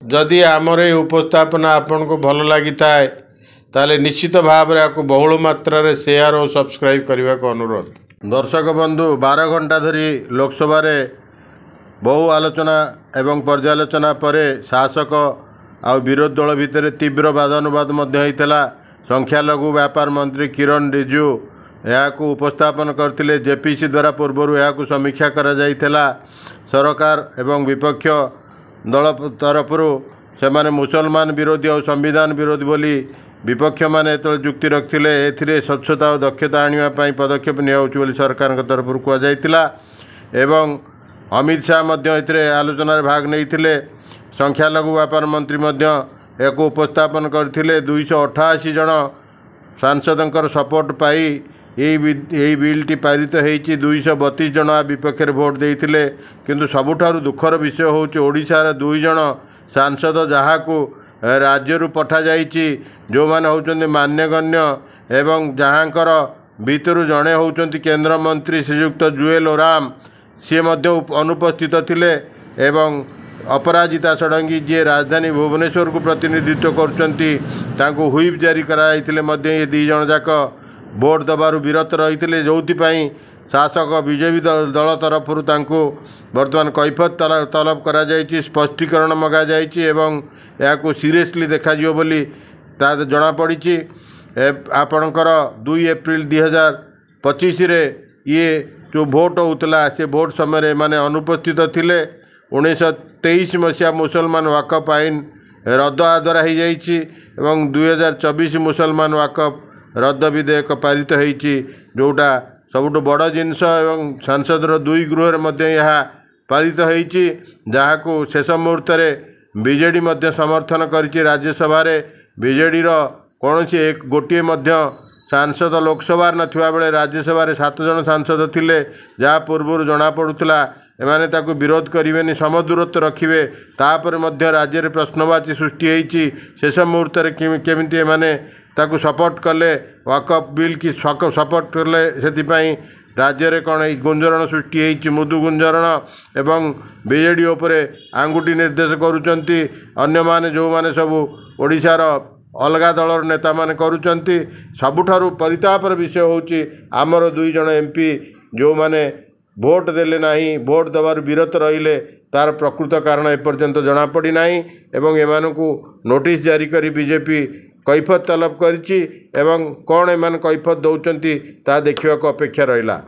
जदि आमर ये उपस्थापना आपन को भल लगी थाए ताले निश्चित भाव में आपको बहुल मात्रा रे शेयर और सब्सक्राइब करने को अनुरोध। दर्शक बंधु 12 घंटा धरी लोकसभा रे बहु आलोचना एवं पर्यालोचना पर शासक आ विरोधी दल भितर तीव्र वादानुवाद संख्यालघु व्यापार मंत्री किरण रिजिजू यह उपस्थापन करते जेपीसी द्वारा पूर्व यह समीक्षा करा जाइथिला। सरकार एवं विपक्ष दल तरफ से माने मुसलमान विरोधी और संविधान विरोधी बोली विपक्ष माने जुक्ति रखते ए स्वच्छता और दक्षता आने पदक्षेप नियाउछि सरकार तरफ कहुला। एवं अमित शाह आलोचन भाग नहीं संख्यालघु व्यापार मंत्री एक उपस्थापन करथिले 288 जन सांसदों सपोर्ट पाई यही बिलटी पारित होती 232 जन विपक्ष भोट देते किंतु सबुठारु दुखर विषय होउछि ओडिशार 2 जन सांसद जहाकू राज्य पठा जाइछि जो माने होउछन्ति मान्यगण्य एवं जहाँकर भितरु जड़े होउछन्ति केंद्र मंत्री श्रीयुक्त जुएल ओराम सी अनुपस्थित थिले एवं अपराजिता षडंगी जी राजधानी भुवनेश्वर को प्रतिनिधित्व करछन्ति तांको हुईप जारी कराइथिले ये 2 जन जाक भोट दबारु विरत रही जो शासक बीजेपी दल तरफ बर्तमान कैफत तलब करा जाइछि स्पष्टीकरण मगा जाइछि एवं या सीरियसली देखा जिवो बोली ता जना पड़ी। आपणकर 2 एप्रिल 2025 रे ये जो भोट होता से भोट समय माने अनुपस्थित थिले। 1923 मसीहा मुसलमान वाकफ आईन रद्द आदरा हो जाइछि एवं 2024 मुसलमान वाकफ रद्द विधेयक पारित होइछि जोटा सबुठ बड़ जिनस एवं सांसद 2 गृह यह पारित होइछि जहाकू शेष मुहूर्त बीजेडी समर्थन करिछि। राज्यसभा बीजेडी कौन एक गोटे सांसद लोकसभा नथिबा बेले राज्यसभा 7 जन सांसद थिले जहाँ पूर्व जना पड़ुला एमाने ताकू विरोध करें समदूरत्व रखिए तापर राज्य में प्रश्नवाची सृष्टि होइछि शेष मुहूर्त केमिति एमाने ताकू सपोर्ट कले वकफ बिल की सपोर्ट कले से राज्य में कौन गुंजरण सृष्टि होइछि मृदु गुंजरण एवं बीजेडी उपरे आंगुठी निर्देश करुचंती अन्य माने जो माने सबू ओडिशार अलगा दलर नेता माने करुचंती। सबुठारु परितापर विषय होउछि आमर 2 जन एमपी जो माने भोट देले नाही भोट दबार विरत रहिले तार प्रकृत कारण एपर्यंत जना पड़ी नाही एवं एमानकु नोटिस जारी करी बीजेपी कैफत तलब करिछि एवं कौन एमान कैफत दौचंती ता देखिबाक अपेक्षा रहिला।